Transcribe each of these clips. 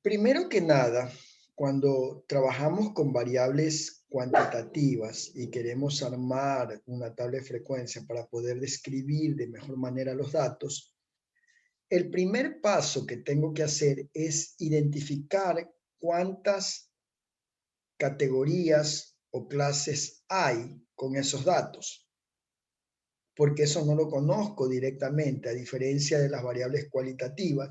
Primero que nada, cuando trabajamos con variables cuantitativas y queremos armar una tabla de frecuencia para poder describir de mejor manera los datos, el primer paso que tengo que hacer es identificar cuántas categorías o clases hay con esos datos, porque eso no lo conozco directamente, a diferencia de las variables cualitativas,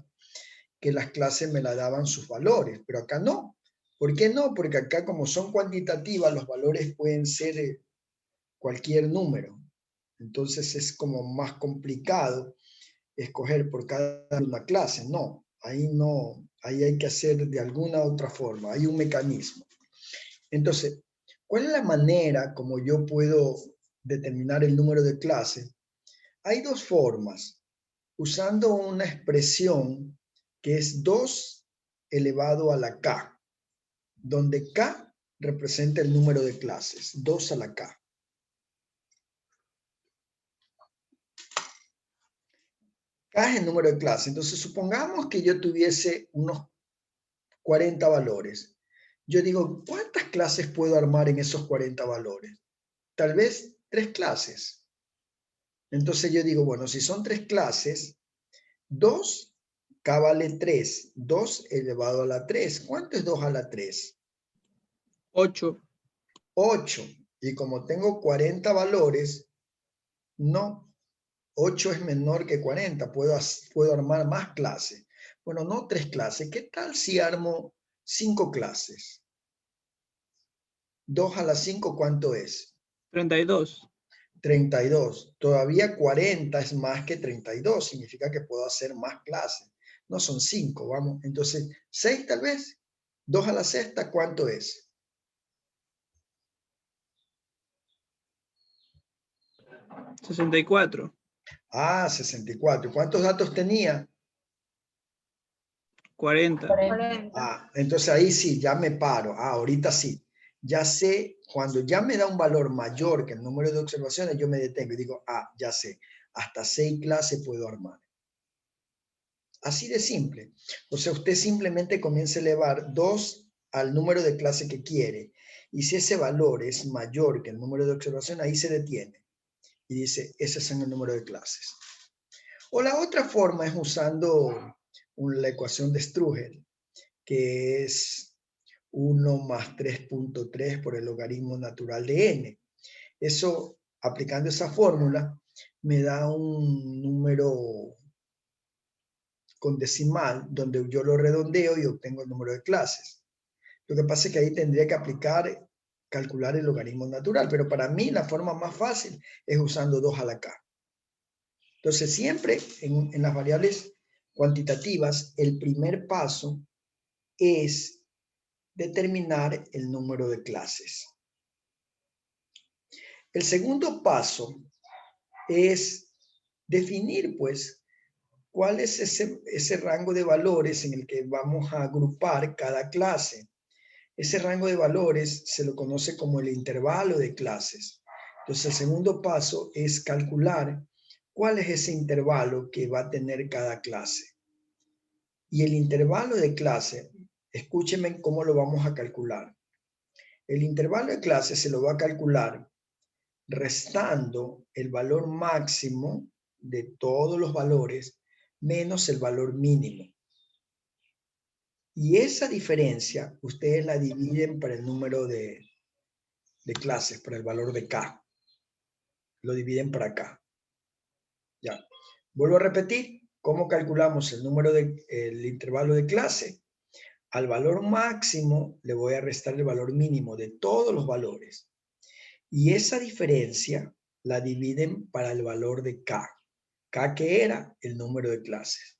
que las clases me la daban sus valores, pero acá no. ¿Por qué no? Porque acá como son cuantitativas, los valores pueden ser cualquier número. Entonces es como más complicado escoger por cada una clase. No, ahí hay que hacer de alguna otra forma, hay un mecanismo. Entonces, ¿cuál es la manera como yo puedo determinar el número de clases? Hay dos formas, usando una expresión que es 2 elevado a la k, donde k representa el número de clases, 2 a la k. K es el número de clases. Entonces, supongamos que yo tuviese unos 40 valores. Yo digo, ¿cuántas clases puedo armar en esos 40 valores? Tal vez 3 clases. Entonces yo digo, bueno, si son 3 clases, 2, K vale 3. 2 elevado a la 3. ¿Cuánto es 2 a la 3? 8. 8. Y como tengo 40 valores, no, 8 es menor que 40. Puedo armar más clases. Bueno, no 3 clases. ¿Qué tal si armo 5 clases? 2 a la 5, ¿cuánto es? 32. 32. Todavía 40 es más que 32. Significa que puedo hacer más clases. No son 5, vamos. Entonces, 6 tal vez. 2 a la sexta, ¿cuánto es? 64. Ah, 64. ¿Cuántos datos tenía? 40. 40. Ah, entonces ahí sí, ya me paro. Ah, ahorita sí. Ya sé, cuando ya me da un valor mayor que el número de observaciones, yo me detengo y digo, ah, ya sé, hasta 6 clases puedo armar. Así de simple. O sea, usted simplemente comienza a elevar 2 al número de clase que quiere. Y si ese valor es mayor que el número de observación, ahí se detiene. Y dice, ese es el número de clases. O la otra forma es usando la ecuación de Strugel, que es 1 más 3.3 por el logaritmo natural de n. Eso, aplicando esa fórmula, me da un número con decimal, donde yo lo redondeo y obtengo el número de clases. Lo que pasa es que ahí tendría que calcular el logaritmo natural, pero para mí la forma más fácil es usando 2 a la k. Entonces, siempre en las variables cuantitativas, el primer paso es determinar el número de clases. El segundo paso es definir, pues, cuál es ese rango de valores en el que vamos a agrupar cada clase. Ese rango de valores se lo conoce como el intervalo de clases. Entonces, el segundo paso es calcular cuál es ese intervalo que va a tener cada clase. Y el intervalo de clase, escúchenme cómo lo vamos a calcular. El intervalo de clase se lo va a calcular restando el valor máximo de todos los valores menos el valor mínimo. Y esa diferencia ustedes la dividen para el número de clases, para el valor de K. Lo dividen para acá. Ya. Vuelvo a repetir, ¿cómo calculamos el intervalo de clase? Al valor máximo le voy a restar el valor mínimo de todos los valores. Y esa diferencia la dividen para el valor de K. K que era el número de clases.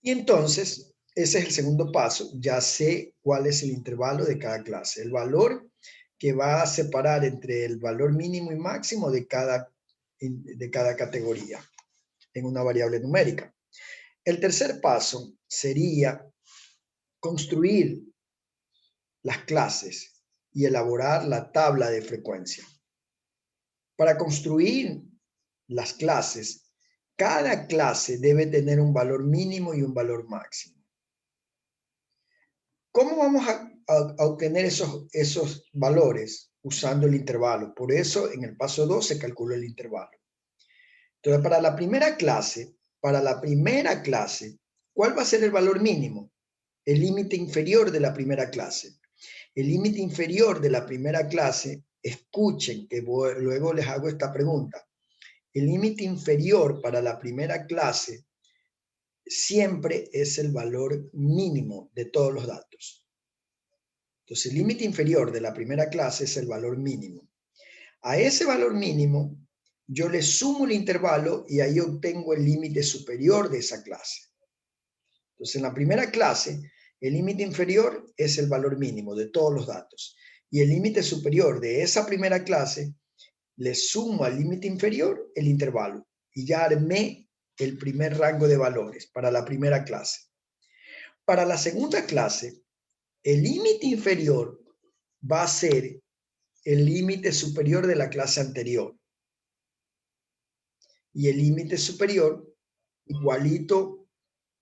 Y entonces, ese es el segundo paso. Ya sé cuál es el intervalo de cada clase. El valor que va a separar entre el valor mínimo y máximo de cada categoría en una variable numérica. El tercer paso sería construir las clases y elaborar la tabla de frecuencia. Para construir las clases, Cada clase debe tener un valor mínimo y un valor máximo. ¿Cómo vamos a obtener esos valores? Usando el intervalo. Por eso en el paso 2 se calculó el intervalo. Entonces, para la primera clase, ¿cuál va a ser el valor mínimo? El límite inferior de la primera clase. El límite inferior de la primera clase, escuchen que luego les hago esta pregunta. El límite inferior para la primera clase siempre es el valor mínimo de todos los datos. Entonces, el límite inferior de la primera clase es el valor mínimo. A ese valor mínimo, yo le sumo el intervalo y ahí obtengo el límite superior de esa clase. Entonces, en la primera clase, el límite inferior es el valor mínimo de todos los datos. Y el límite superior de esa primera clase, le sumo al límite inferior el intervalo. Y ya armé el primer rango de valores para la primera clase. Para la segunda clase, el límite inferior va a ser el límite superior de la clase anterior. Y el límite superior, igualito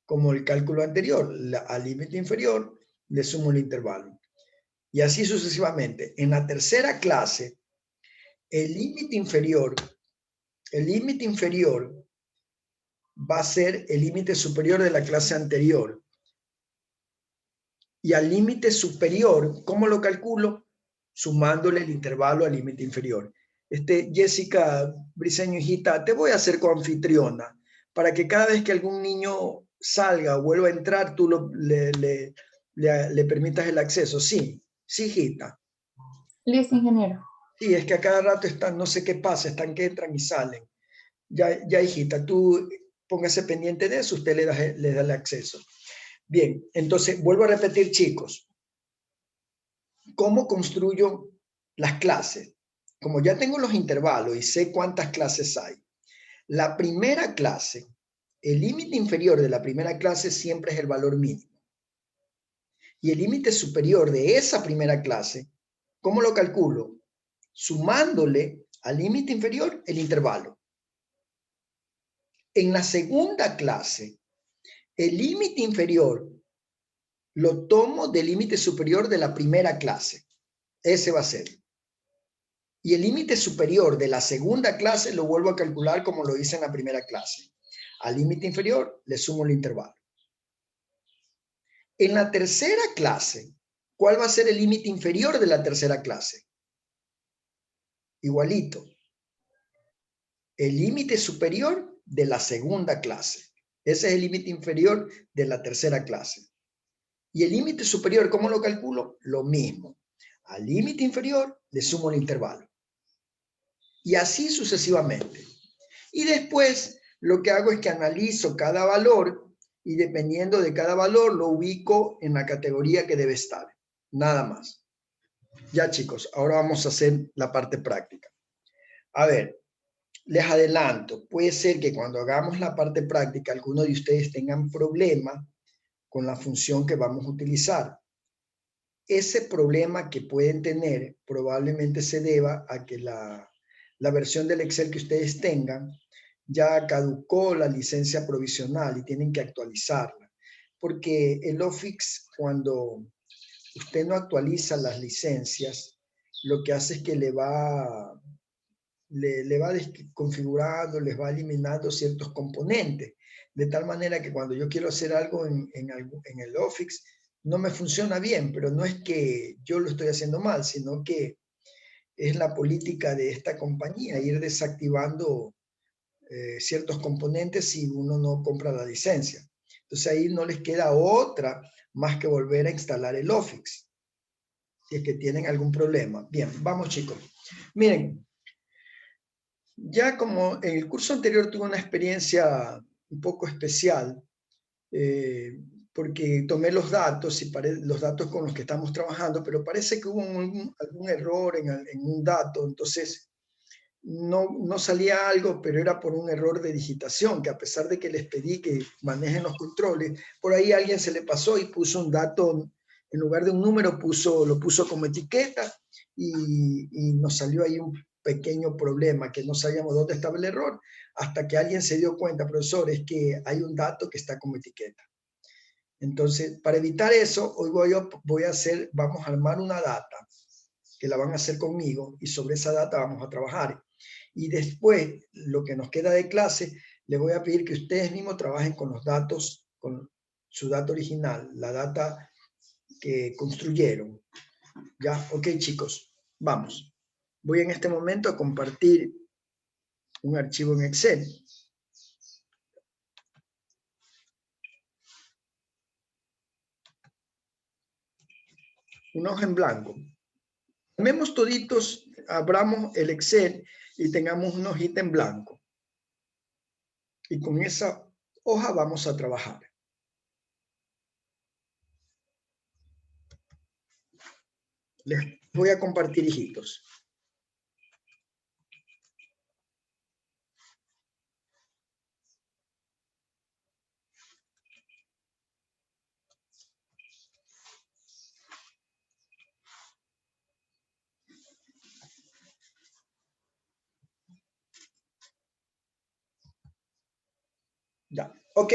como el cálculo anterior, al límite inferior le sumo el intervalo. Y así sucesivamente. En la tercera clase, el límite inferior va a ser el límite superior de la clase anterior. Y al límite superior, ¿cómo lo calculo? Sumándole el intervalo al límite inferior. Jessica Briceño, hijita, te voy a hacer coanfitriona para que cada vez que algún niño salga o vuelva a entrar, tú le permitas el acceso. Sí, sí, hijita. Listo, ingeniero. Sí, es que a cada rato están, no sé qué pasa, están que entran y salen. Ya, hijita, tú póngase pendiente de eso, usted le da el acceso. Bien, entonces vuelvo a repetir, chicos. ¿Cómo construyo las clases? Como ya tengo los intervalos y sé cuántas clases hay, la primera clase, el límite inferior de la primera clase siempre es el valor mínimo. Y el límite superior de esa primera clase, ¿cómo lo calculo? Sumándole al límite inferior el intervalo. En la segunda clase, el límite inferior lo tomo del límite superior de la primera clase. Ese va a ser. Y el límite superior de la segunda clase lo vuelvo a calcular como lo hice en la primera clase. Al límite inferior le sumo el intervalo. En la tercera clase, ¿cuál va a ser el límite inferior de la tercera clase? Igualito. El límite superior de la segunda clase. Ese es el límite inferior de la tercera clase. Y el límite superior, ¿cómo lo calculo? Lo mismo. Al límite inferior le sumo el intervalo. Y así sucesivamente. Y después lo que hago es que analizo cada valor y dependiendo de cada valor lo ubico en la categoría que debe estar. Nada más. Ya, chicos, ahora vamos a hacer la parte práctica. A ver, les adelanto, puede ser que cuando hagamos la parte práctica algunos de ustedes tengan problema con la función que vamos a utilizar. Ese problema que pueden tener probablemente se deba a que la versión del Excel que ustedes tengan ya caducó la licencia provisional y tienen que actualizarla. Porque el Office, cuando usted no actualiza las licencias, lo que hace es que le va configurando, les va eliminando ciertos componentes. De tal manera que cuando yo quiero hacer algo en el Office, no me funciona bien, pero no es que yo lo estoy haciendo mal, sino que es la política de esta compañía, ir desactivando ciertos componentes si uno no compra la licencia. Entonces ahí no les queda otra más que volver a instalar el Office, si es que tienen algún problema. Bien, vamos chicos. Miren, ya como en el curso anterior tuve una experiencia un poco especial, porque tomé los datos y los datos con los que estamos trabajando, pero parece que hubo algún error en un dato, entonces no salía algo, pero era por un error de digitación, que a pesar de que les pedí que manejen los controles, por ahí a alguien se le pasó y puso un dato, en lugar de un número lo puso como etiqueta y nos salió ahí un pequeño problema, que no sabíamos dónde estaba el error, hasta que alguien se dio cuenta, profesor, es que hay un dato que está como etiqueta. Entonces, para evitar eso, hoy vamos a armar una data que la van a hacer conmigo y sobre esa data vamos a trabajar. Y después, lo que nos queda de clase, les voy a pedir que ustedes mismos trabajen con los datos, con su data original, la data que construyeron. ¿Ya? Ok, chicos, vamos. Voy en este momento a compartir un archivo en Excel. Una hoja en blanco. Tomemos toditos, abramos el Excel y tengamos una hojita en blanco. Y con esa hoja vamos a trabajar. Les voy a compartir, hijitos. Ya, ok,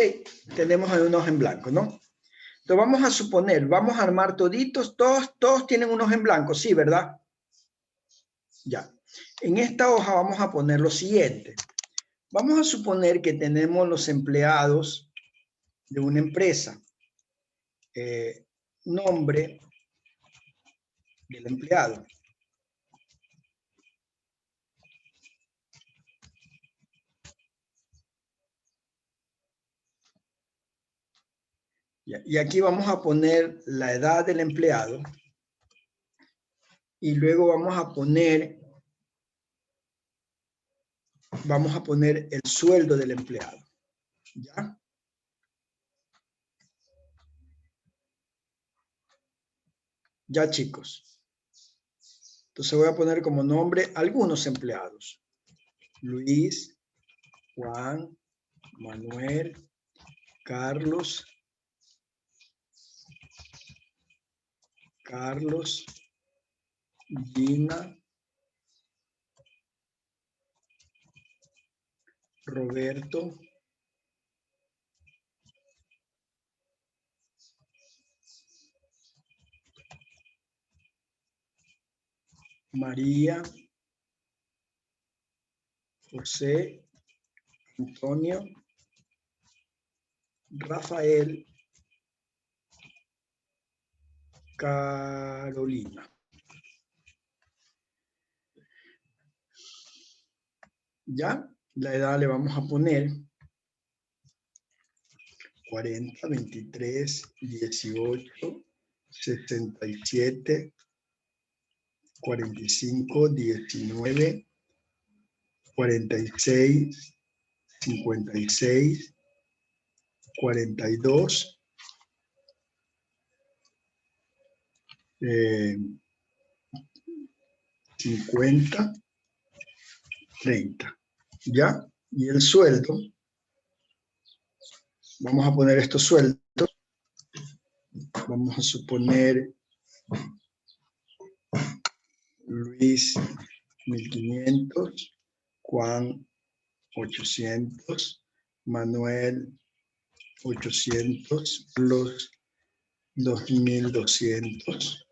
tenemos una hoja en blanco, ¿no? Entonces vamos a suponer, vamos a armar toditos, todos tienen una hoja en blanco, sí, ¿verdad? Ya, en esta hoja vamos a poner lo siguiente. Vamos a suponer que tenemos los empleados de una empresa. Nombre del empleado. Y aquí vamos a poner la edad del empleado. Y luego vamos a poner el sueldo del empleado. ¿Ya? Ya, chicos. Entonces voy a poner como nombre algunos empleados. Luis, Juan, Manuel, Carlos, Gina, Roberto, María, José, Antonio, Rafael, Carolina. ¿Ya? La edad le vamos a poner 40, 23, 18, 67, 45, 19, 46, 56, 42, 50, 30. ¿Ya? Y el sueldo, vamos a poner estos sueldos. Vamos a suponer Luis 1500, Juan 800, Manuel 800, Carlos 2200,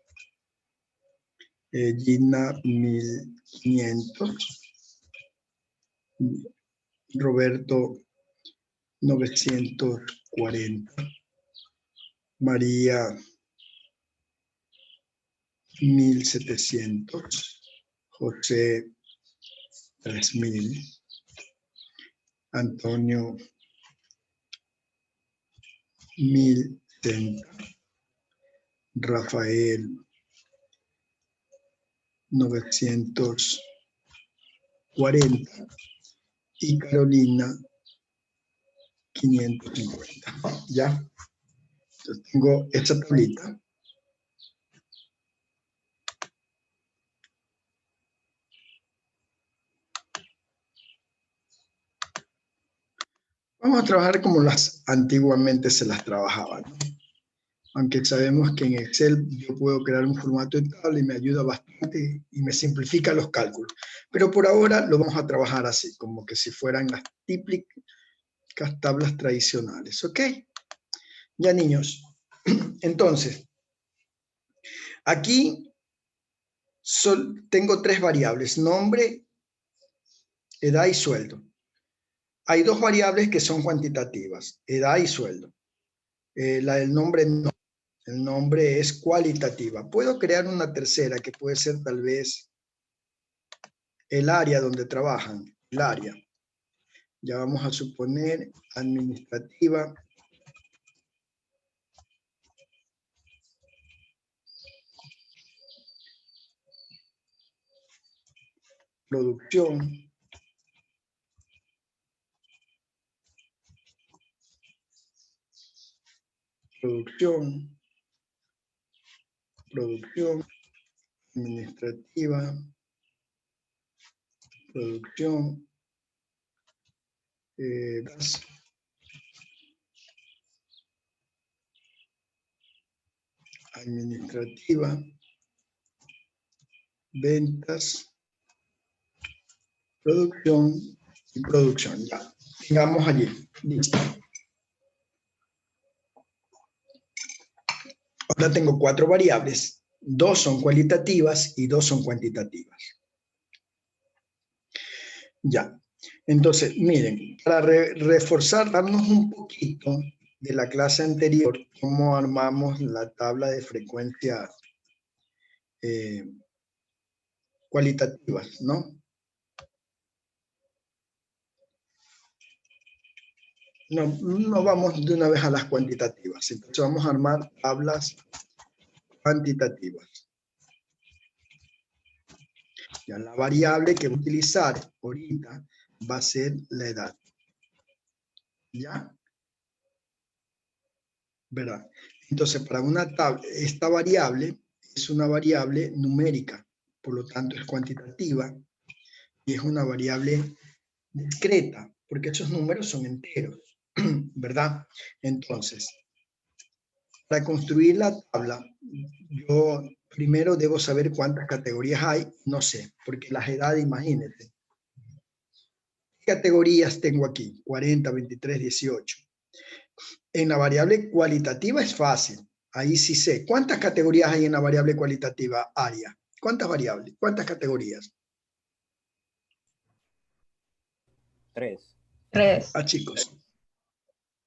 Gina 1500, Roberto 940, María 1700, José 3000, Antonio 1030, Rafael 940 y Carolina 550. ¿Ya? Entonces tengo esta tablita. Vamos a trabajar como antiguamente se las trabajaban, ¿no? Aunque sabemos que en Excel yo puedo crear un formato de tabla y me ayuda bastante y me simplifica los cálculos. Pero por ahora lo vamos a trabajar así, como que si fueran las típicas tablas tradicionales, ¿ok? Ya, niños. Entonces, aquí tengo 3 variables, nombre, edad y sueldo. Hay 2 variables que son cuantitativas, edad y sueldo. La del nombre no. El nombre es cualitativa. Puedo crear una tercera que puede ser tal vez el área donde trabajan, el área. Ya vamos a suponer administrativa. Producción. Producción. Producción. Administrativa. Producción. Gas. Administrativa. Ventas. Producción y producción. Ya. Sigamos allí. Listo. Ahora tengo 4 variables. 2 son cualitativas y 2 son cuantitativas. Ya. Entonces, miren, para reforzar, darnos un poquito de la clase anterior, cómo armamos la tabla de frecuencia cualitativas, ¿no? No vamos de una vez a las cuantitativas. Entonces vamos a armar tablas cuantitativas. Ya la variable que voy a utilizar ahorita va a ser la edad. ¿Ya? ¿Verdad? Entonces, para una tabla, esta variable es una variable numérica, por lo tanto es cuantitativa y es una variable discreta, porque esos números son enteros, ¿verdad? Entonces, para construir la tabla, yo primero debo saber cuántas categorías hay, no sé, porque las edades, imagínense. ¿Qué categorías tengo aquí? 40, 23, 18. En la variable cualitativa es fácil. Ahí sí sé. ¿Cuántas categorías hay en la variable cualitativa? Área. ¿Cuántas variables? ¿Cuántas categorías? 3. 3. Ah, chicos.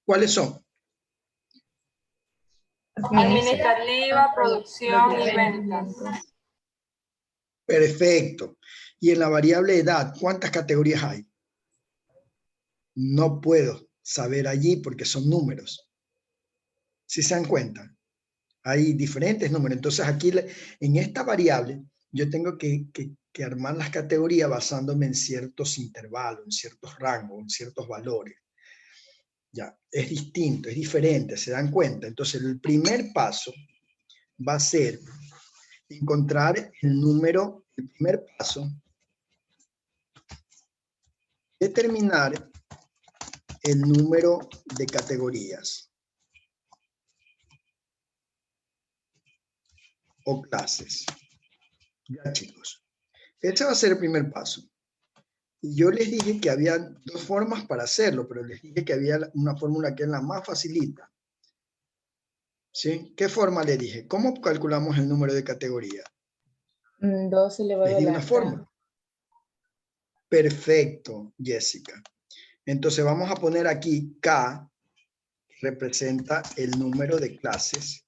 ¿Cuáles son? Administrativa, producción y ventas. Perfecto. Y en la variable edad, ¿cuántas categorías hay? No puedo saber allí porque son números. ¿Sí se dan cuenta? Hay diferentes números. Entonces aquí en esta variable yo tengo que armar las categorías basándome en ciertos intervalos, en ciertos rangos, en ciertos valores. Ya, es distinto, es diferente, ¿se dan cuenta? Entonces el primer paso va a ser encontrar el número, el primer paso, determinar el número de categorías o clases. Ya, chicos. Ese va a ser el primer paso. Y yo les dije que había 2 formas para hacerlo, pero les dije que había una fórmula que es la más facilita. ¿Sí? ¿Qué forma le dije? ¿Cómo calculamos el número de categorías? 2 elevado Les a di la una K. fórmula. Perfecto, Jessica. Entonces vamos a poner aquí K, que representa el número de clases.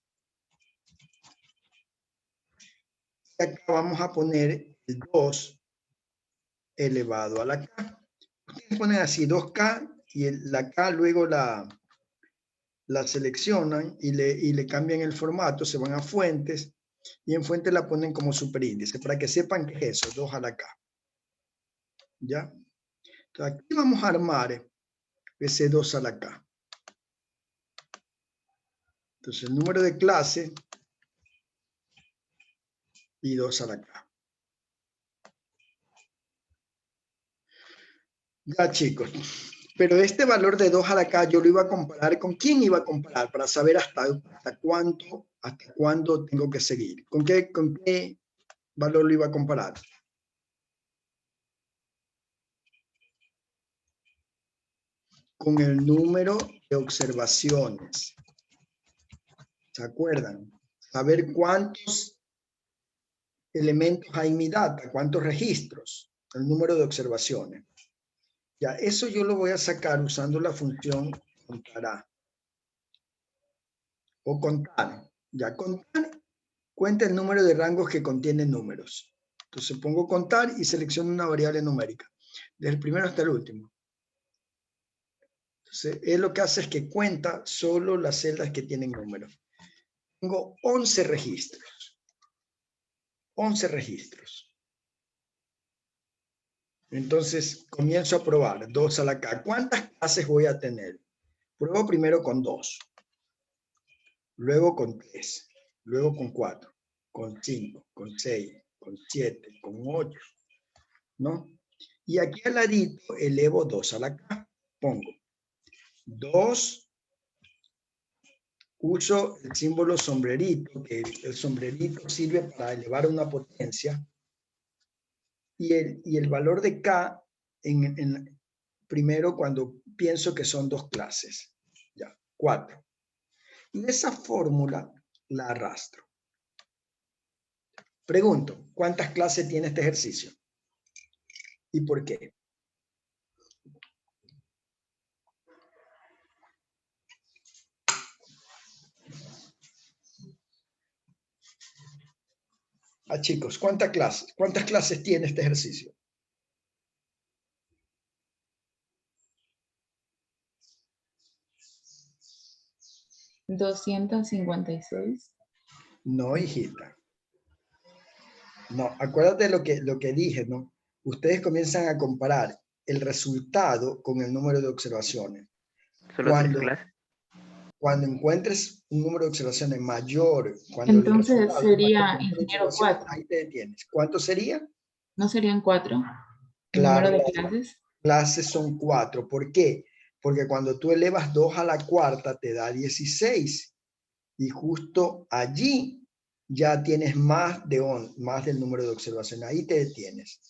Y acá vamos a poner el 2 elevado a la K. Ustedes ponen así 2K y la K luego la seleccionan y le cambian el formato, se van a fuentes y en fuentes la ponen como superíndice para que sepan qué es eso, 2 a la K. ¿Ya? Entonces aquí vamos a armar ese 2 a la K. Entonces el número de clase y 2 a la K. Ya, chicos. Pero este valor de 2 a la K yo lo iba a comparar con quién iba a comparar para saber hasta cuándo tengo que seguir. ¿Con qué valor lo iba a comparar? Con el número de observaciones. ¿Se acuerdan? Saber cuántos elementos hay en mi data, cuántos registros, el número de observaciones. Ya, eso yo lo voy a sacar usando la función contará. O contar. Ya, contar cuenta el número de rangos que contienen números. Entonces pongo contar y selecciono una variable numérica. Desde el primero hasta el último. Entonces, él lo que hace es que cuenta solo las celdas que tienen números. Tengo 11 registros. 11 registros. Entonces, comienzo a probar. 2 a la K. ¿Cuántas clases voy a tener? Pruebo primero con 2. Luego con 3. Luego con 4. Con 5. Con 6. Con 7. Con 8. ¿No? Y aquí al ladito elevo 2 a la K. Pongo 2. Uso el símbolo sombrerito, que el sombrerito sirve para elevar una potencia. Y el valor de K primero cuando pienso que son 2 clases. Ya, 4. Y esa fórmula la arrastro. Pregunto, ¿cuántas clases tiene este ejercicio? ¿Y por qué? Chicos, ¿cuántas clases tiene este ejercicio? ¿256? No, hijita. No, acuérdate lo que dije, ¿no? Ustedes comienzan a comparar el resultado con el número de observaciones. Solo 3 clases. Cuando encuentres un número de observaciones mayor, cuando Entonces sería ingeniero 4. ahí te detienes. ¿Cuánto sería? ¿No serían 4? ¿El Claro, número de clases? Clases son 4. ¿Por qué? Porque cuando tú elevas 2 a la cuarta te da 16. Y justo allí ya tienes más del número de observaciones. Ahí te detienes.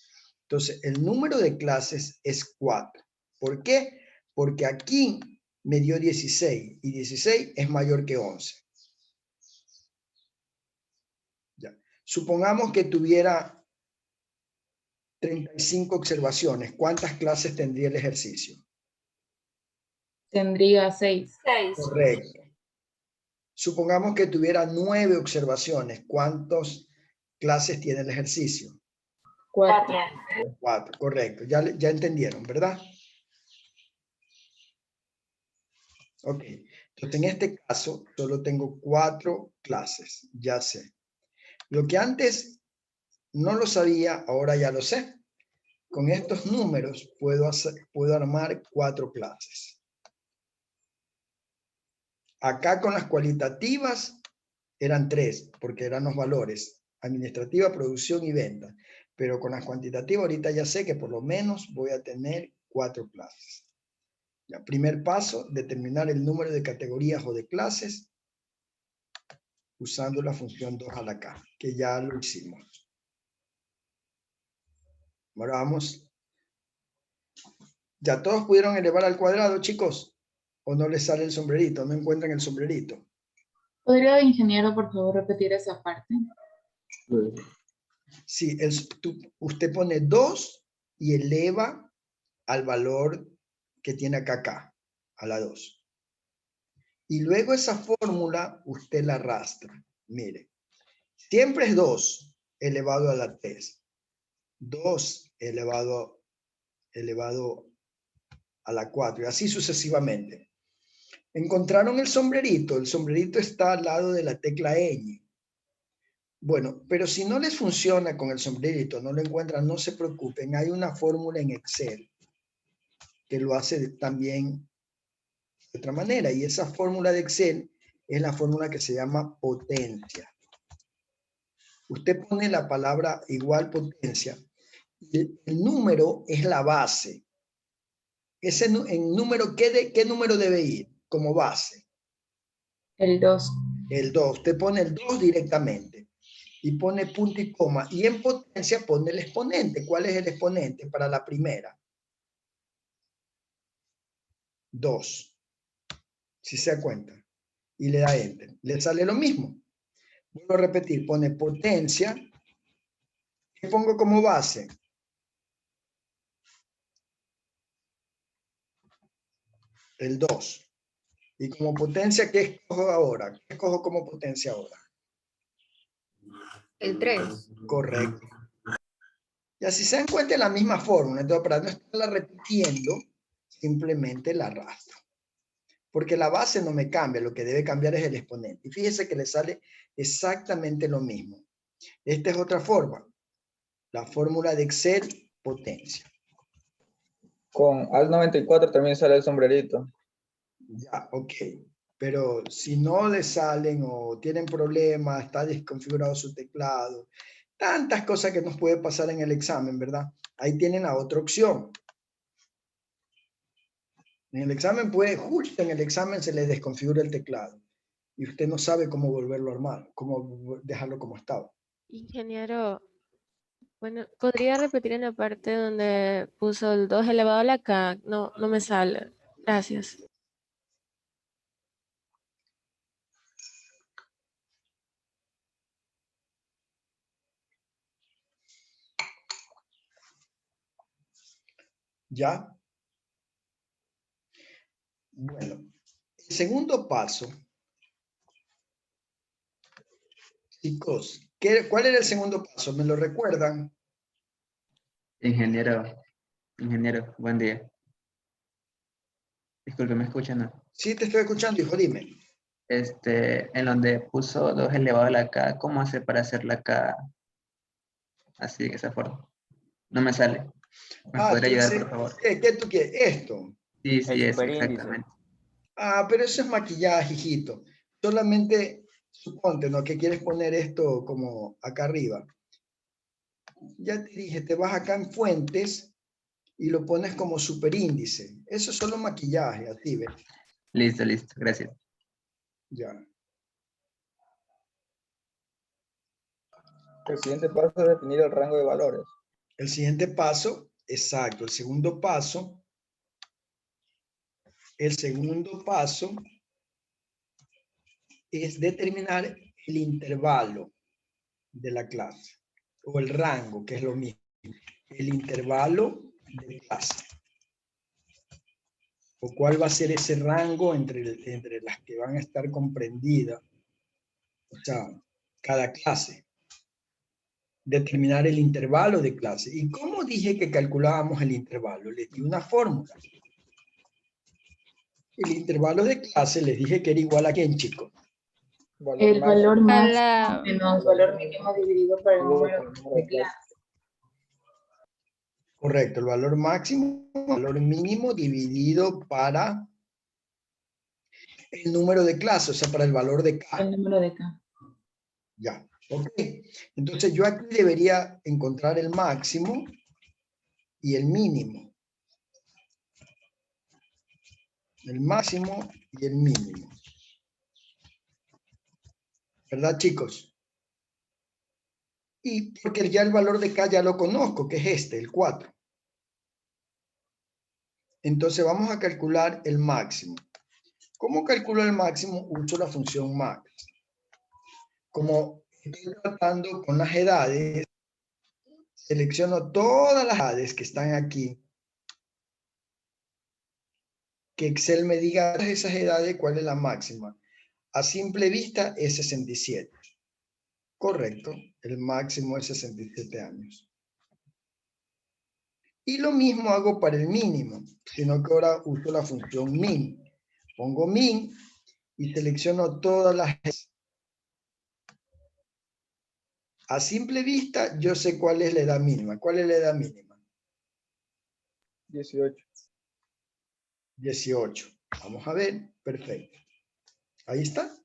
Entonces, el número de clases es 4. ¿Por qué? Porque aquí me dio 16 y 16 es mayor que 11. Ya. Supongamos que tuviera 35 observaciones. ¿Cuántas clases tendría el ejercicio? Tendría 6. 6. Correcto. Supongamos que tuviera 9 observaciones. ¿Cuántas clases tiene el ejercicio? 4. 4, correcto. Ya entendieron, ¿verdad? Ok. Entonces, en este caso, solo tengo 4 clases. Ya sé. Lo que antes no lo sabía, ahora ya lo sé. Con estos números puedo armar 4 clases. Acá con las cualitativas eran 3, porque eran los valores. Administrativa, producción y venta. Pero con las cuantitativas ahorita ya sé que por lo menos voy a tener 4 clases. Ya, primer paso, determinar el número de categorías o de clases usando la función 2 a la K, que ya lo hicimos. Ahora vamos. ¿Ya todos pudieron elevar al cuadrado, chicos? ¿O no les sale el sombrerito? ¿No encuentran el sombrerito? ¿Podría, ingeniero, por favor, repetir esa parte? Sí, usted pone 2 y eleva al valor que tiene acá, a la 2. Y luego esa fórmula usted la arrastra. Mire, siempre es 2 elevado a la 3. 2 elevado a la 4 y así sucesivamente. ¿Encontraron el sombrerito? El sombrerito está al lado de la tecla ñ. Bueno, pero si no les funciona con el sombrerito, no lo encuentran, no se preocupen. Hay una fórmula en Excel que lo hace también de otra manera. Y esa fórmula de Excel es la fórmula que se llama potencia. Usted pone la palabra igual potencia. El número es la base. En número, ¿qué número debe ir como base? El 2. El 2. Te pone el 2 directamente. Y pone punto y coma. Y en potencia pone el exponente. ¿Cuál es el exponente para la primera? 2. Si se da cuenta. Y le da enter. Le sale lo mismo. Vuelvo a repetir. Pone potencia. ¿Qué pongo como base? El 2. Y como potencia, ¿qué escojo ahora? ¿Qué escojo como potencia ahora? El 3. Correcto. Y así se dan cuenta de la misma fórmula. Entonces, para no estarla repitiendo, simplemente la arrastro. Porque la base no me cambia, lo que debe cambiar es el exponente. Y fíjese que le sale exactamente lo mismo. Esta es otra forma. La fórmula de Excel, potencia. Con al 94 también sale el sombrerito. Ya, ok. Pero si no le salen o tienen problemas, está desconfigurado su teclado, tantas cosas que nos puede pasar en el examen, ¿verdad? Ahí tienen la otra opción. En el examen justo en el examen se le desconfigura el teclado y usted no sabe cómo volverlo a armar, cómo dejarlo como estaba. Ingeniero, bueno, ¿podría repetir en la parte donde puso el 2 elevado a la K? No, no me sale. Gracias. ¿Ya? Bueno, el segundo paso, chicos, ¿cuál era el segundo paso? ¿Me lo recuerdan? Ingeniero, buen día. Disculpe, ¿me escuchan? No? Sí, te estoy escuchando, hijo, dime. En donde puso 2 elevado a la K, ¿cómo hace para hacer la K así, de esa forma? No me sale. ¿Me podría ayudar, por favor? ¿Qué tú quieres? Esto. Sí, El eso, superíndice. exactamente. Pero eso es maquillaje, hijito. Solamente suponte, ¿no? Que quieres poner esto como acá arriba. Ya te dije, te vas acá en fuentes y lo pones como superíndice. Eso es solo maquillaje, así, ¿ves? Listo, gracias. Ya. El siguiente paso es definir el rango de valores. El siguiente paso, exacto, el segundo paso es determinar el intervalo de la clase o el rango, que es lo mismo. El intervalo de clase. O cuál va a ser ese rango entre las que van a estar comprendidas. O sea, cada clase. Determinar el intervalo de clase. ¿Y cómo dije que calculábamos el intervalo? Les di una fórmula. El intervalo de clase les dije que era igual a ¿quién, chicos? El valor máximo la- menos valor mínimo dividido por el número de clase. Correcto, el valor máximo, el valor mínimo dividido para el número de clase, o sea, para el valor de K. El número de K. Ya, ok. Entonces yo aquí debería encontrar el máximo y el mínimo. El máximo y el mínimo. ¿Verdad, chicos? Y porque ya el valor de K ya lo conozco, que es este, el 4. Entonces vamos a calcular el máximo. ¿Cómo calculo el máximo? Uso la función max. Como estoy tratando con las edades, selecciono todas las edades que están aquí. Que Excel me diga de esas edades cuál es la máxima. A simple vista es 67. Correcto, el máximo es 67 años. Y lo mismo hago para el mínimo, sino que ahora uso la función min. Pongo min y selecciono todas las edades. A simple vista yo sé cuál es la edad mínima. ¿Cuál es la edad mínima? 18. 18. Vamos a ver, perfecto. Ahí está.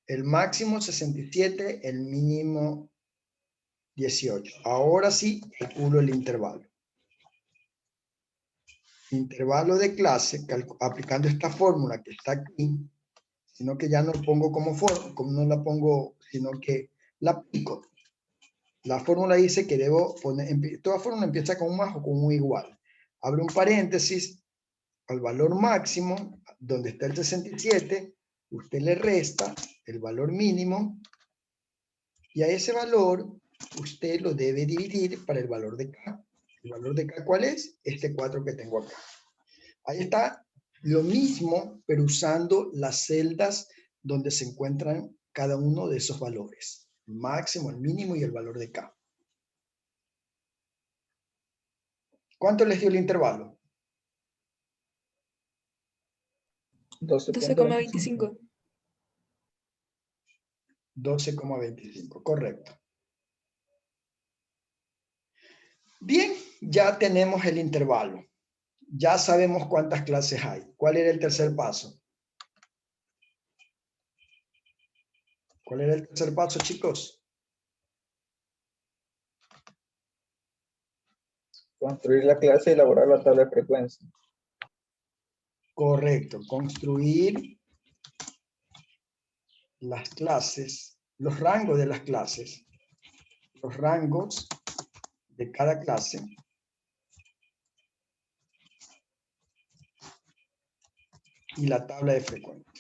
El máximo 67, el mínimo 18. Ahora sí, calculo el intervalo. intervalo de clase, aplicando esta fórmula que está aquí, sino que ya no pongo como fórmula, como no la pongo, sino que la aplico. La fórmula dice que debo poner, toda fórmula empieza con un más o con un igual. Abre un paréntesis, al valor máximo, donde está el 67, usted le resta el valor mínimo, y a ese valor usted lo debe dividir para el valor de K. ¿El valor de K cuál es? Este 4 que tengo acá. Ahí está lo mismo, pero usando las celdas donde se encuentran cada uno de esos valores. El máximo, el mínimo y el valor de K. ¿Cuánto les dio el intervalo? 12,25. 12,25, correcto. Bien, ya tenemos el intervalo. Ya sabemos cuántas clases hay. ¿Cuál era el tercer paso? ¿Cuál era el tercer paso, chicos? Construir la clase y elaborar la tabla de frecuencia. Correcto, construir las clases, los rangos de las clases, los rangos de cada clase. Y la tabla de frecuencia.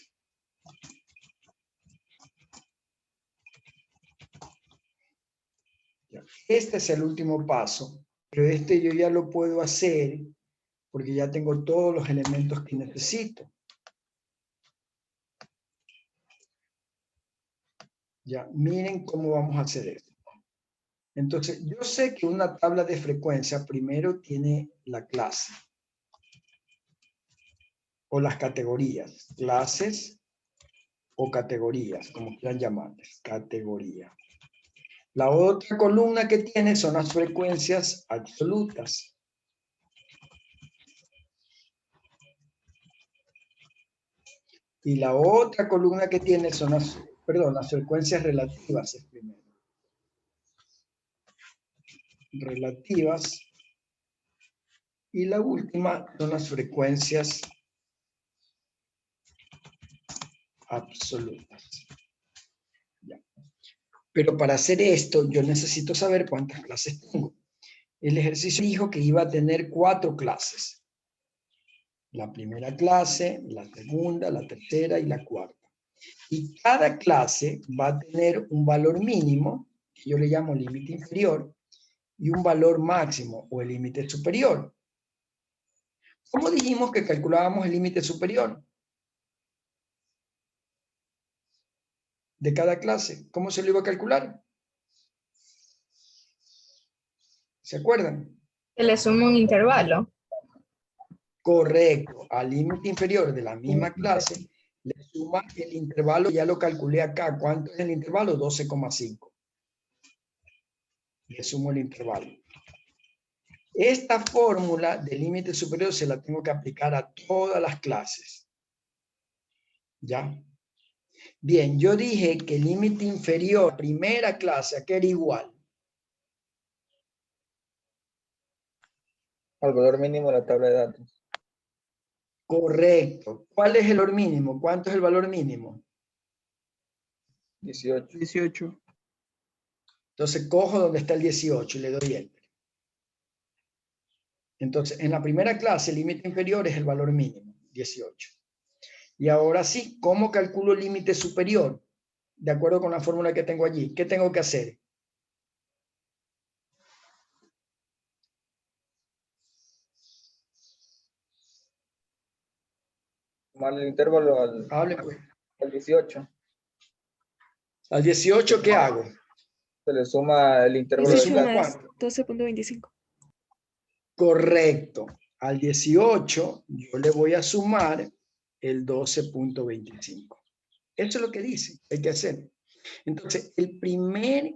Este es el último paso, pero este yo ya lo puedo hacer porque ya tengo todos los elementos que necesito. Ya, miren cómo vamos a hacer esto. Entonces, yo sé que una tabla de frecuencia primero tiene la clase o las categorías, clases o categorías, como quieran llamarles, categoría. La otra columna que tiene son las frecuencias absolutas. Y la otra columna que tiene son las frecuencias relativas es primero. Relativas. Y la última son las frecuencias absolutas. Ya. Pero para hacer esto, yo necesito saber cuántas clases tengo. El ejercicio dijo que iba a tener 4 clases. La primera clase, la segunda, la tercera y la cuarta. Y cada clase va a tener un valor mínimo, que yo le llamo límite inferior, y un valor máximo, o el límite superior. ¿Cómo dijimos que calculábamos el límite superior de cada clase? ¿Cómo se lo iba a calcular? ¿Se acuerdan? Se le suma un intervalo. Correcto. Al límite inferior de la misma clase, le suma el intervalo, ya lo calculé acá. ¿Cuánto es el intervalo? 12,5. Le sumo el intervalo. Esta fórmula de límite superior se la tengo que aplicar a todas las clases. ¿Ya? Bien, yo dije que el límite inferior, primera clase, ¿a qué era igual? Al valor mínimo de la tabla de datos. Correcto. ¿Cuál es el valor mínimo? ¿Cuánto es el valor mínimo? 18. 18. Entonces cojo donde está el 18 y le doy enter. Entonces, en la primera clase, el límite inferior es el valor mínimo, 18. Y ahora sí, ¿cómo calculo el límite superior? De acuerdo con la fórmula que tengo allí. ¿Qué tengo que hacer? Sumar el intervalo Hable pues. al 18. Al 18, ¿qué hago? Se le suma el intervalo. 18 más 12.25. Correcto. Al 18 yo le voy a sumar el 12.25. Eso es lo que dice, hay que hacer. Entonces, el primer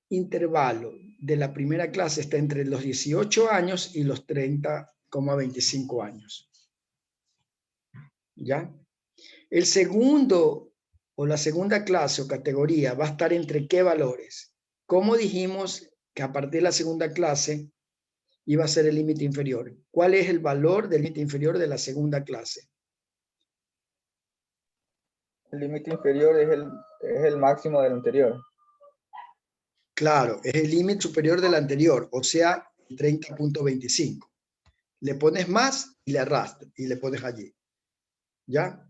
intervalo de la primera clase está entre los 18 años y los 30,25 años. ¿Ya? El segundo o la segunda clase o categoría va a estar entre qué valores. ¿Cómo dijimos que a partir de la segunda clase iba a ser el límite inferior. ¿Cuál es el valor del límite inferior de la segunda clase? El límite inferior es el máximo del anterior. Claro, es el límite superior del anterior, o sea, 30.25. Le pones más y le arrastras y le pones allí. ¿Ya?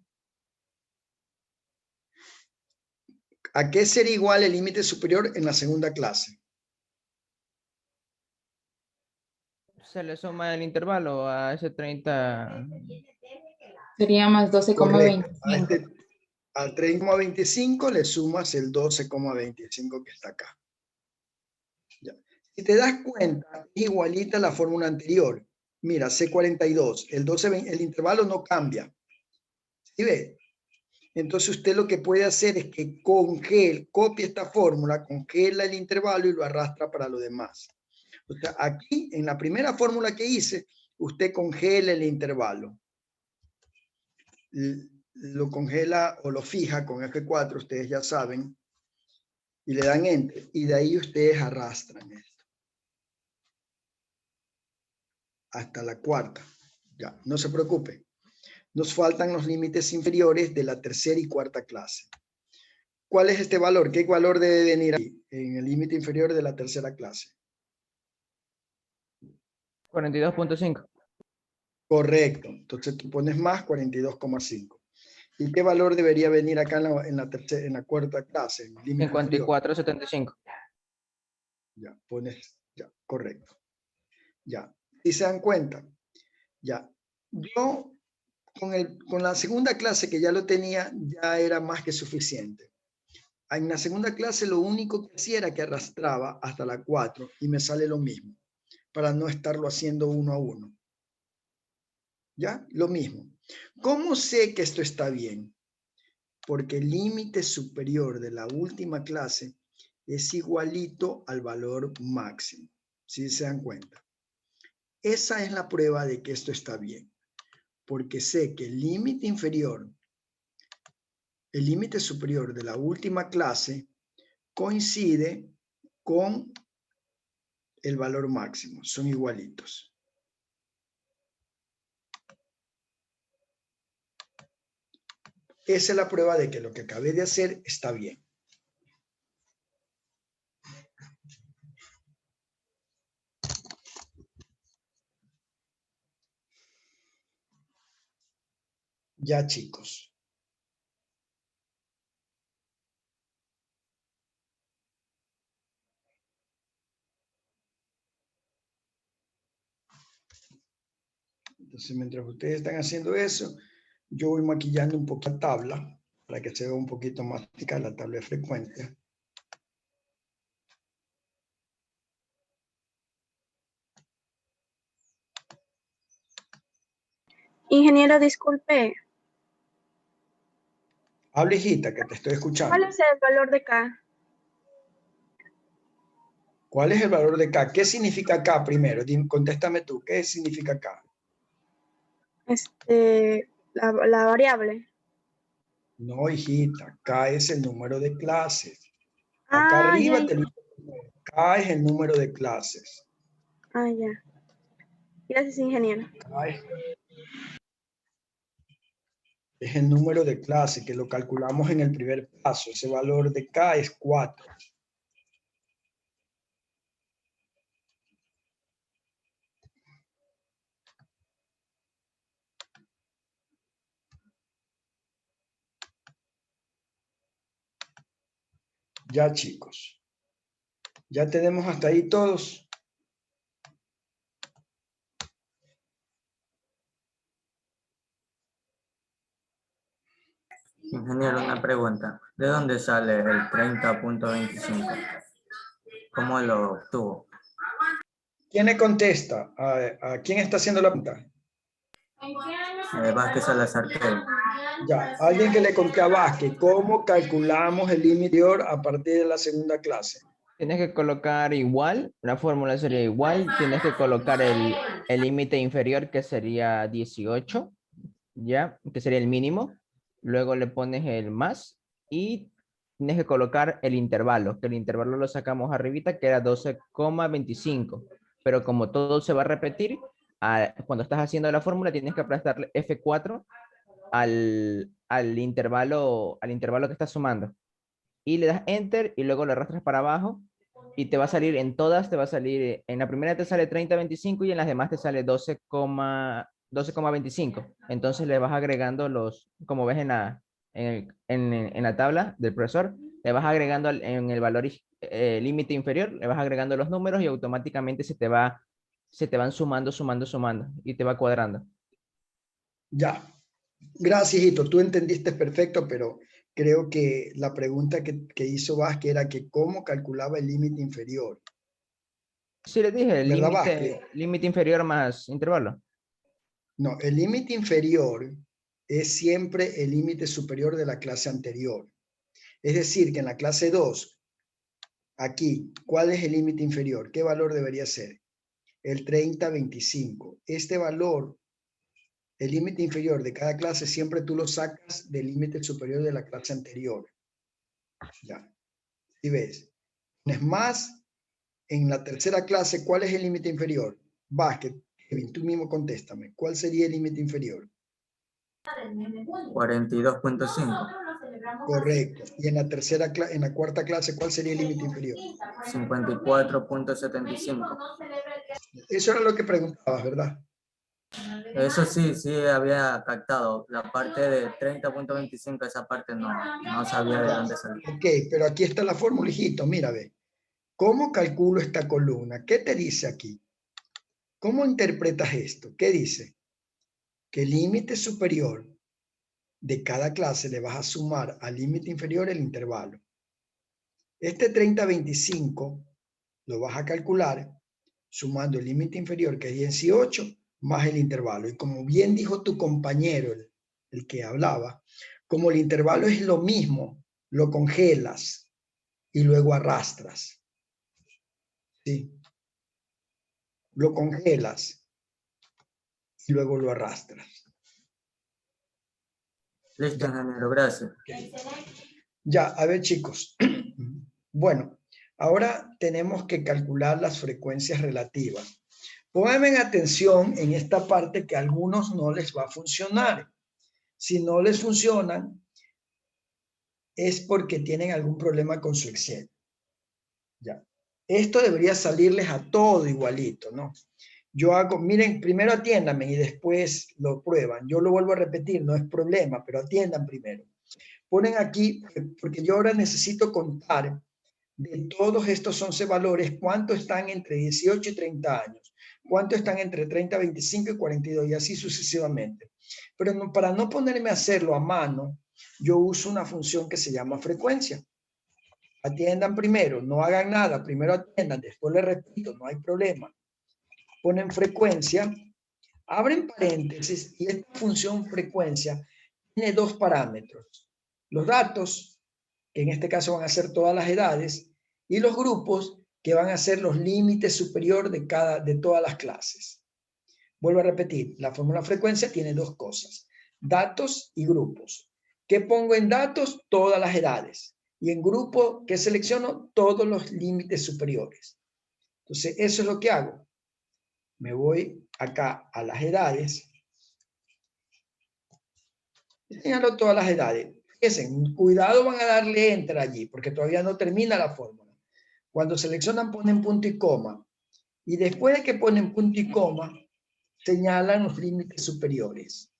¿A qué sería igual el límite superior en la segunda clase? Se le suma el intervalo a ese 30. Sería más Correcto. 12,25. Al 30,25 le sumas el 12,25 que está acá. Ya. Si te das cuenta, es igualita a la fórmula anterior. Mira, C42, el intervalo no cambia. ¿Sí ve? Entonces usted lo que puede hacer es que copie esta fórmula, congela el intervalo y lo arrastra para lo demás. O sea, aquí, en la primera fórmula que hice, usted congela el intervalo. Lo congela o lo fija con F4, ustedes ya saben, y le dan Enter. Y de ahí ustedes arrastran esto. Hasta la cuarta. Ya, no se preocupe. Nos faltan los límites inferiores de la tercera y cuarta clase. ¿Cuál es este valor? ¿Qué valor debe venir aquí en el límite inferior de la tercera clase? 42.5. Correcto. Entonces tú pones más 42,5. ¿Y qué valor debería venir acá en la cuarta clase? En el límite inferior? 54.75. Ya, pones, ya, correcto. Ya, si se dan cuenta, ya, yo con la segunda clase que ya lo tenía, ya era más que suficiente. En la segunda clase lo único que hacía era que arrastraba hasta la 4 y me sale lo mismo, para no estarlo haciendo uno a uno. ¿Ya? Lo mismo. ¿Cómo sé que esto está bien? Porque el límite superior de la última clase es igualito al valor máximo. ¿Sí se dan cuenta? Esa es la prueba de que esto está bien. Porque sé que el límite inferior, el límite superior de la última clase coincide con el valor máximo. Son igualitos. Esa es la prueba de que lo que acabé de hacer está bien. Ya, chicos. Entonces, mientras ustedes están haciendo eso, yo voy maquillando un poco la tabla para que se vea un poquito más práctica la tabla de frecuencia. Ingeniero, disculpe, Habla, hijita, que te estoy escuchando. ¿cuál es el valor de K? ¿Cuál es el valor de K? ¿Qué significa K primero? Contéstame tú, ¿qué significa K? La variable. No, hijita, K es el número de clases. Acá Ah, arriba ya, te dice K es el número de clases. ah, ya. Gracias, ingeniero. K es el número de clase que lo calculamos en el primer paso. Ese valor de K es 4. Ya, chicos. Ya tenemos hasta ahí todos. Ingeniero, una pregunta. ¿De dónde sale el 30.25? ¿Cómo lo obtuvo? ¿Quién le contesta? ¿A quién está haciendo la pregunta? Vázquez Salazar. Ya, alguien que le conté a Vázquez, ¿cómo calculamos el límite a partir de la segunda clase? Tienes que colocar igual, la fórmula sería igual, tienes que colocar el límite inferior que sería 18, ¿ya? Que sería el mínimo. Luego le pones el más y tienes que colocar el intervalo, que el intervalo lo sacamos arribita, que era 12,25. pero como todo se va a repetir, cuando estás haciendo la fórmula tienes que aplastarle F4 al intervalo que estás sumando. Y le das Enter y luego lo arrastras para abajo y te va a salir en todas, te va a salir, en la primera te sale 30,25 y en las demás te sale 12,25. Entonces le vas agregando como ves en la tabla del profesor, le vas agregando en el valor límite inferior, le vas agregando los números y automáticamente se te van sumando y te va cuadrando. Ya. Gracias, Hito. Tú entendiste perfecto, pero creo que la pregunta que hizo Vázquez era que cómo calculaba el límite inferior. Sí, les dije, el ¿Verdad, Vázquez? límite inferior más intervalo. No, el límite inferior es siempre el límite superior de la clase anterior. Es decir, que en la clase 2, aquí, ¿cuál es el límite inferior? ¿Qué valor debería ser? El 30,25. Este valor, el límite inferior de cada clase, siempre tú lo sacas del límite superior de la clase anterior. Ya. ¿Sí ves? Es más, en la tercera clase, ¿cuál es el límite inferior? Vázquez, Kevin, tú mismo contéstame. ¿Cuál sería el límite inferior? 42.5. Correcto. Y en la cuarta clase, ¿cuál sería el límite inferior? 54.75. Eso era lo que preguntabas, ¿verdad? Eso sí, sí había captado. La parte de 30.25, esa parte no sabía de dónde salía. Ok, pero aquí está la fórmula, hijito. Mira, ve. ¿Cómo calculo esta columna? ¿Qué te dice aquí? ¿Cómo interpretas esto? ¿Qué dice? Que el límite superior de cada clase le vas a sumar al límite inferior el intervalo. Este 30,25 lo vas a calcular sumando el límite inferior, que es 18, más el intervalo. Y como bien dijo tu compañero, el que hablaba, como el intervalo es lo mismo, lo congelas y luego arrastras. ¿Sí? Lo congelas y luego lo arrastras. Listo, ingeniero, gracias. Ya, a ver, chicos. Bueno, ahora tenemos que calcular las frecuencias relativas. Pónganme atención en esta parte que a algunos no les va a funcionar. Si no les funcionan, es porque tienen algún problema con su Excel. Ya. Esto debería salirles a todo igualito, ¿no? Yo hago, miren, primero atiéndanme y después lo prueban. Yo lo vuelvo a repetir, no es problema, pero atiendan primero. Ponen aquí, porque yo ahora necesito contar de todos estos 11 valores, cuánto están entre 18 y 30 años, cuánto están entre 30, 25 y 42, y así sucesivamente. Pero no, para no ponerme a hacerlo a mano, yo uso una función que se llama frecuencia. Atiendan primero, no hagan nada, primero atiendan, después les repito, no hay problema. Ponen frecuencia, abren paréntesis, y esta función frecuencia tiene dos parámetros. Los datos, que en este caso van a ser todas las edades, y los grupos, que van a ser los límites superior de todas las clases. Vuelvo a repetir, la fórmula frecuencia tiene dos cosas, datos y grupos. ¿Qué pongo en datos? Todas las edades. Y en grupo, ¿qué selecciono? Todos los límites superiores. Entonces, eso es lo que hago. Me voy acá a las edades. Y señalo todas las edades. Fíjense, cuidado, van a darle enter allí, porque todavía no termina la fórmula. Cuando seleccionan, ponen punto y coma. Y después de que ponen punto y coma, señalan los límites superiores.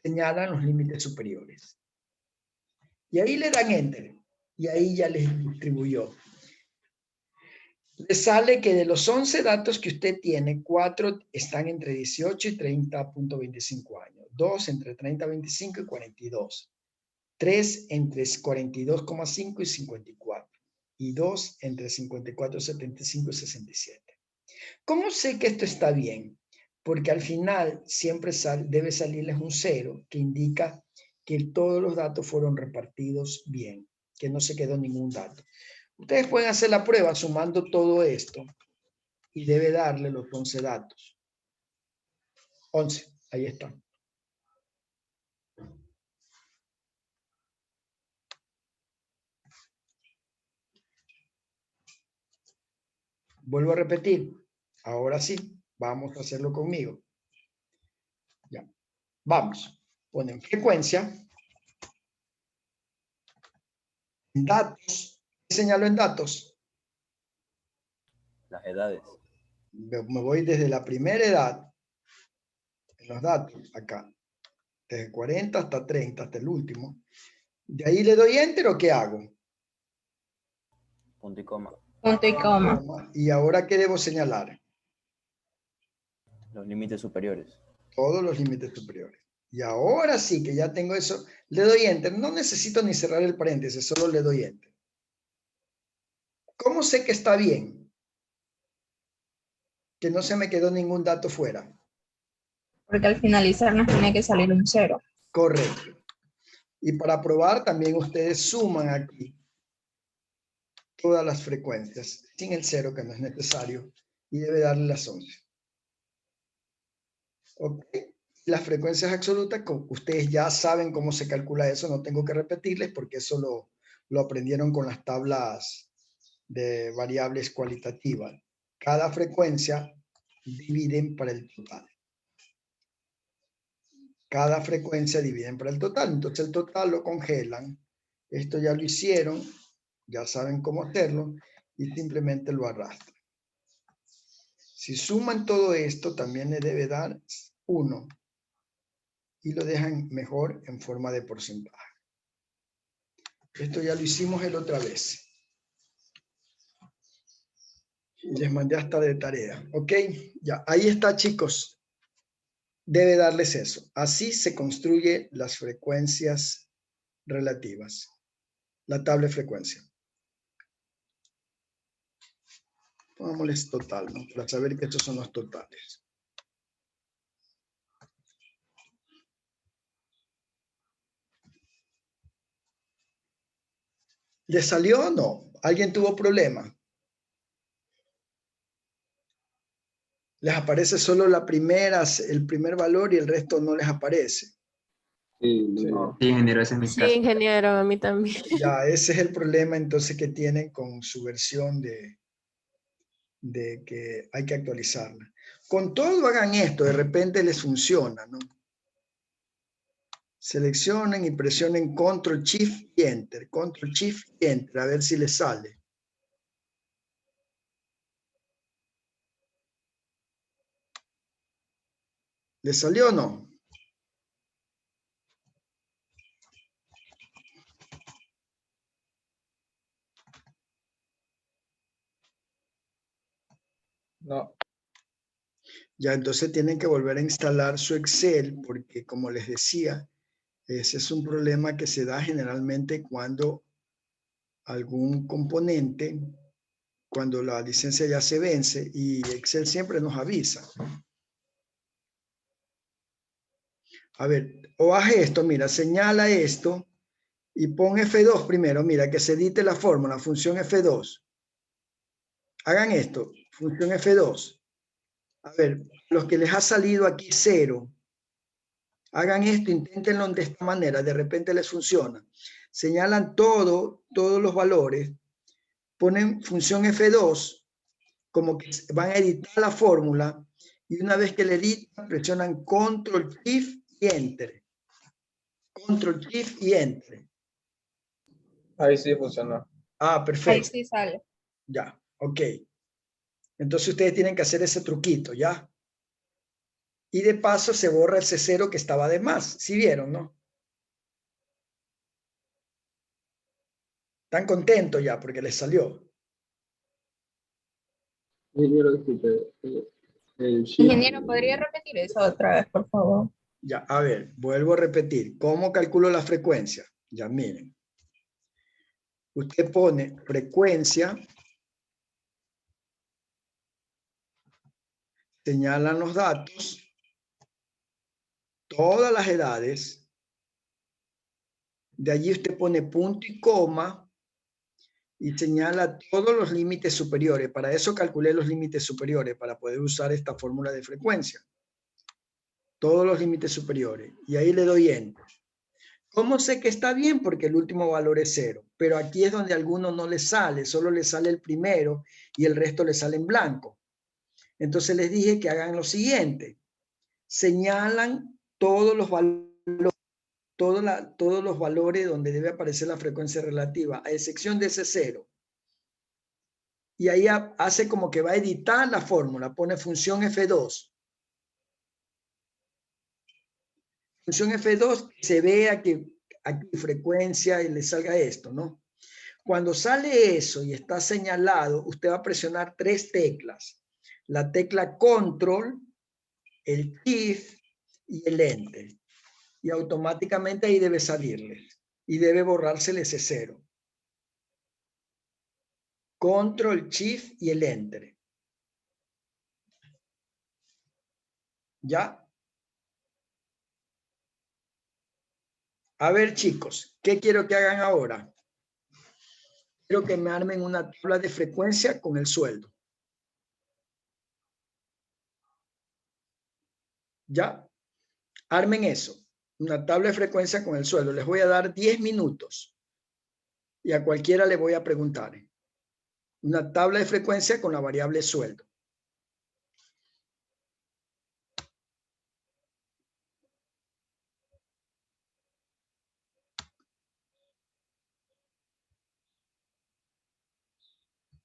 Señalan los límites superiores. Y ahí le dan enter. Y ahí ya les distribuyó. Le sale que de los 11 datos que usted tiene, 4 están entre 18 y 30.25 años. 2 entre 30.25 y 42. 3 entre 42,5 y 54. Y 2 entre 54,75 y 67. ¿Cómo sé que esto está bien? Porque al final siempre debe salirles un 0 que indica que todos los datos fueron repartidos bien, que no se quedó ningún dato. Ustedes pueden hacer la prueba sumando todo esto y debe darle los 11 datos. 11, ahí están. Vuelvo a repetir. Ahora sí, vamos a hacerlo conmigo. Ya. Vamos. Ponen frecuencia. Datos. ¿Qué señalo en datos? Las edades. Me voy desde la primera edad. En los datos, acá. Desde 40 hasta 30, hasta el último. ¿De ahí le doy enter o qué hago? Punto y coma. Punto y coma. ¿Y ahora qué debo señalar? Los límites superiores. Todos los límites superiores. Y ahora sí que ya tengo eso, le doy enter. No necesito ni cerrar el paréntesis, solo le doy enter. ¿Cómo sé que está bien? Que no se me quedó ningún dato fuera. Porque al finalizar nos tiene que salir un 0. Correcto. Y para probar también ustedes suman aquí todas las frecuencias, sin el 0 que no es necesario, y debe darle las 11. Ok. Las frecuencias absolutas, ustedes ya saben cómo se calcula eso, no tengo que repetirles porque eso lo aprendieron con las tablas de variables cualitativas. Cada frecuencia dividen para el total. Cada frecuencia dividen para el total. Entonces el total lo congelan. Esto ya lo hicieron, ya saben cómo hacerlo y simplemente lo arrastran. Si suman todo esto, también le debe dar 1 y lo dejan mejor en forma de porcentaje. Esto ya lo hicimos la otra vez. Les mandé hasta de tarea. ¿Ok? Ya, ahí está, chicos. Debe darles eso. Así se construye las frecuencias relativas. La tabla de frecuencia. Pongámosles total, ¿no? Para saber que estos son los totales. ¿Les salió o no? ¿Alguien tuvo problema? Les aparece solo el primer valor y el resto no les aparece. Sí, Sí, ingeniero, ese es mi Sí, caso. ingeniero, a mí también. Ya, ese es el problema entonces que tienen con su versión de que hay que actualizarla. Con todo hagan esto, de repente les funciona, ¿no? Seleccionen y presionen Control Shift y Enter. Control Shift y Enter, a ver si les sale. ¿Les salió o no? no. Ya, entonces tienen que volver a instalar su Excel porque, como les decía, ese es un problema que se da generalmente cuando algún componente, cuando la licencia ya se vence y Excel siempre nos avisa. A ver, o haz esto, mira, señala esto y pon F2 primero, mira, que se edite la fórmula, función F2. Hagan esto, función F2. A ver, los que les ha salido aquí 0, hagan esto, inténtenlo de esta manera, de repente les funciona. Señalan todos los valores, ponen función F2, como que van a editar la fórmula, y una vez que le editan, presionan Control Shift y Enter. Control Shift y Enter. Ahí sí funcionó. Ah, Ahí perfecto. sí sale. Ya, ok. Entonces ustedes tienen que hacer ese truquito, ¿ya? Y de paso se borra el C0 que estaba de más. ¿Sí vieron, no? Están contentos ya porque les salió. Ingeniero, ¿podría repetir eso otra vez, por favor? Ya, a ver, vuelvo a repetir. ¿Cómo calculo la frecuencia? Ya, miren. Usted pone frecuencia, señalan los datos, todas las edades. De allí usted pone punto y coma y señala todos los límites superiores. Para eso calculé los límites superiores, para poder usar esta fórmula de frecuencia. Todos los límites superiores. Y ahí le doy Enter. ¿Cómo sé que está bien? Porque el último valor es 0. Pero aquí es donde a algunos no les sale, solo les sale el primero y el resto les sale en blanco. Entonces les dije que hagan lo siguiente. Señalan todos los valores, todos los valores donde debe aparecer la frecuencia relativa, a excepción de ese 0. Y ahí hace como que va a editar la fórmula, pone función F2. Función F2, se vea que aquí frecuencia y le salga esto, ¿no? Cuando sale eso y está señalado, usted va a presionar 3 teclas. La tecla Control, el Shift y el Enter. Y automáticamente ahí debe salirle. Y debe borrársele ese 0. Control, Shift y el Enter. ¿Ya? A ver, chicos, ¿qué quiero que hagan ahora? Quiero que me armen una tabla de frecuencia con el sueldo. ¿Ya? Armen eso. Una tabla de frecuencia con el sueldo. Les voy a dar 10 minutos. Y a cualquiera le voy a preguntar. Una tabla de frecuencia con la variable sueldo.